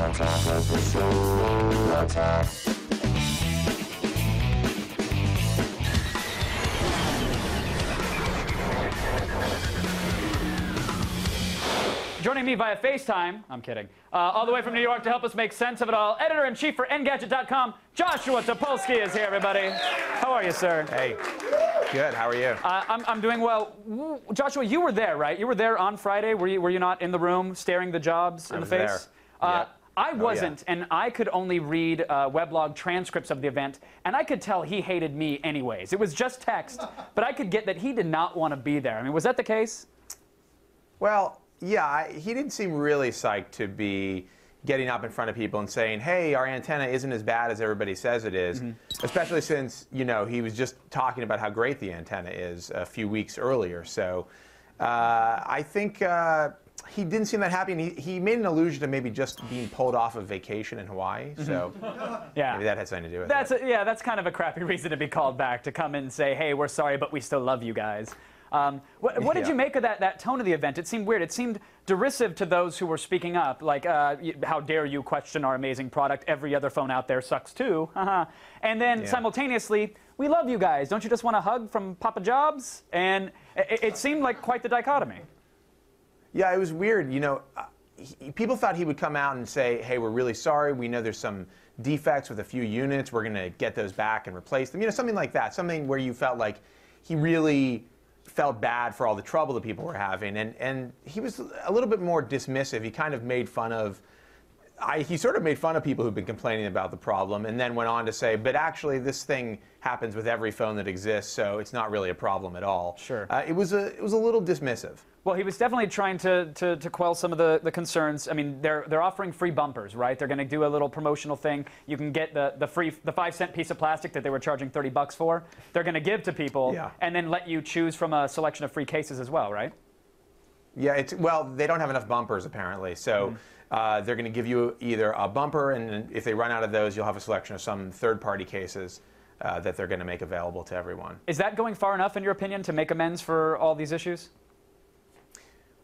Joining me via FaceTime, I'm kidding, all the way from New York to help us make sense of it all, editor-in-chief for Engadget.com, Joshua Topolsky is here, everybody. How are you, sir? Hey, good. How are you? I'm doing well. Joshua, you were there, right? You were there on Friday. Were you not in the room staring the jobs in the face? Yeah. I wasn't, and I could only read weblog transcripts of the event, and I could tell he hated me anyways. It was just text, but I could get that he did not want to be there. I mean, was that the case? Well, yeah, he didn't seem really psyched to be getting up in front of people and saying, hey, our antenna isn't as bad as everybody says it is, especially since, you know, he was just talking about how great the antenna is a few weeks earlier. So I think he didn't seem that happy, and he made an allusion to maybe just being pulled off of vacation in Hawaii. So yeah, maybe that had something to do with it. Yeah, that's kind of a crappy reason to be called back, to come in and say, hey, we're sorry, but we still love you guys. What did you make of that tone of the event? It seemed weird. It seemed derisive to those who were speaking up, like, how dare you question our amazing product? Every other phone out there sucks too. And then simultaneously, we love you guys. Don't you just want a hug from Papa Jobs? And it seemed like quite the dichotomy. Yeah, it was weird. You know, people thought he would come out and say, hey, we're really sorry. We know there's some defects with a few units. We're going to get those back and replace them. You know, something like that. Something where you felt like he really felt bad for all the trouble that people were having, and he was a little bit more dismissive. He kind of made fun of, he sort of made fun of people who've been complaining about the problem, and then went on to say, but actually this thing happens with every phone that exists, so it's not really a problem at all. Sure. It was a little dismissive. Well, he was definitely trying to quell some of the concerns. I mean, they're offering free bumpers, right? They're going to do a little promotional thing. You can get the 5-cent piece of plastic that they were charging $30 for. They're going to give to people, and then let you choose from a selection of free cases as well, right? Yeah, well, they don't have enough bumpers apparently, so they're going to give you either a bumper, and if they run out of those, you'll have a selection of some third-party cases that they're going to make available to everyone. Is that going far enough, in your opinion, to make amends for all these issues?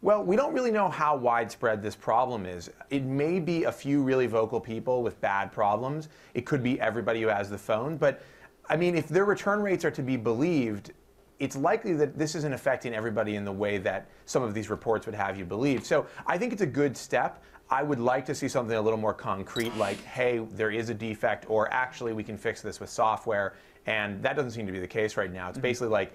Well, we don't really know how widespread this problem is. It may be a few really vocal people with bad problems. It could be everybody who has the phone. But, I mean, if their return rates are to be believed, it's likely that this isn't affecting everybody in the way that some of these reports would have you believe. So I think it's a good step. I would like to see something a little more concrete, like, hey, there is a defect, or actually we can fix this with software. And that doesn't seem to be the case right now. It's basically like,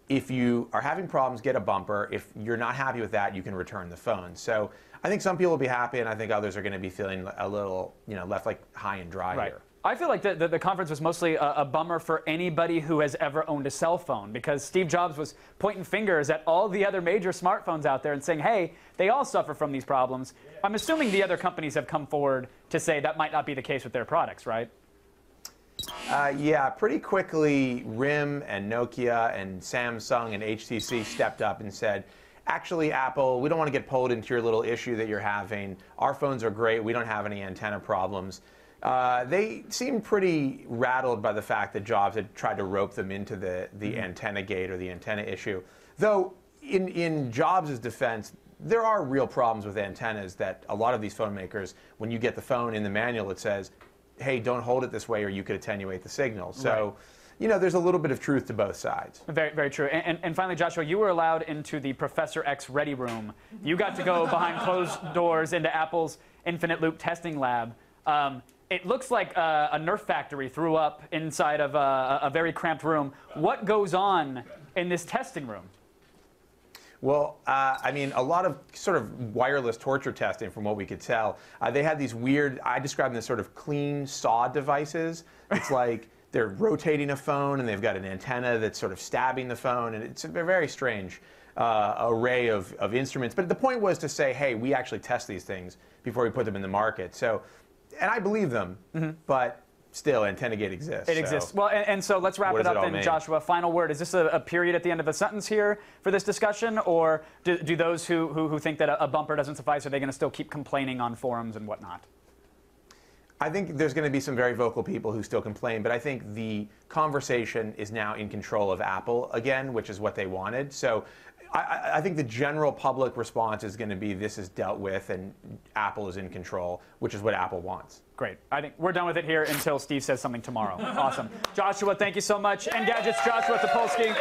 if you are having problems, get a bumper. If you're not happy with that, you can return the phone. So I think some people will be happy, and I think others are going to be feeling a little, you know, left like high and dry here. I feel like the conference was mostly a bummer for anybody who has ever owned a cell phone, because Steve Jobs was pointing fingers at all the other major smartphones out there and saying, hey, they all suffer from these problems. I'm assuming the other companies have come forward to say that might not be the case with their products, right? Yeah, pretty quickly, RIM and Nokia and Samsung and HTC stepped up and said, actually, Apple, we don't want to get pulled into your little issue that you're having. Our phones are great. We don't have any antenna problems. They seemed pretty rattled by the fact that Jobs had tried to rope them into the antenna gate or the antenna issue. Though, in Jobs' defense, there are real problems with antennas that a lot of these phone makers, when you get the phone in the manual, it says, hey, don't hold it this way or you could attenuate the signal. So, you know, there's a little bit of truth to both sides. Very, very true. And finally, Joshua, you were allowed into the Professor X Ready Room. You got to go behind closed doors into Apple's Infinite Loop testing lab. It looks like a Nerf factory threw up inside of a very cramped room. What goes on in this testing room? Well, I mean, a lot of sort of wireless torture testing, from what we could tell. They had these weird, I describe them as sort of clean saw devices. It's like they're rotating a phone, and they've got an antenna that's sort of stabbing the phone, and it's a very strange array of instruments. But the point was to say, hey, we actually test these things before we put them in the market. So, and I believe them, but still, AntennaGate exists. It exists. Well, and so let's wrap it up then, Joshua. Final word. Is this a period at the end of a sentence here for this discussion? Or do those who think that a bumper doesn't suffice, are they going to still keep complaining on forums and whatnot? I think there's going to be some very vocal people who still complain, but I think the conversation is now in control of Apple again, which is what they wanted. So I think the general public response is going to be this is dealt with and Apple is in control, which is what Apple wants. Great. I think we're done with it here until Steve says something tomorrow. Awesome. Joshua, thank you so much. Engadget's Joshua Topolsky.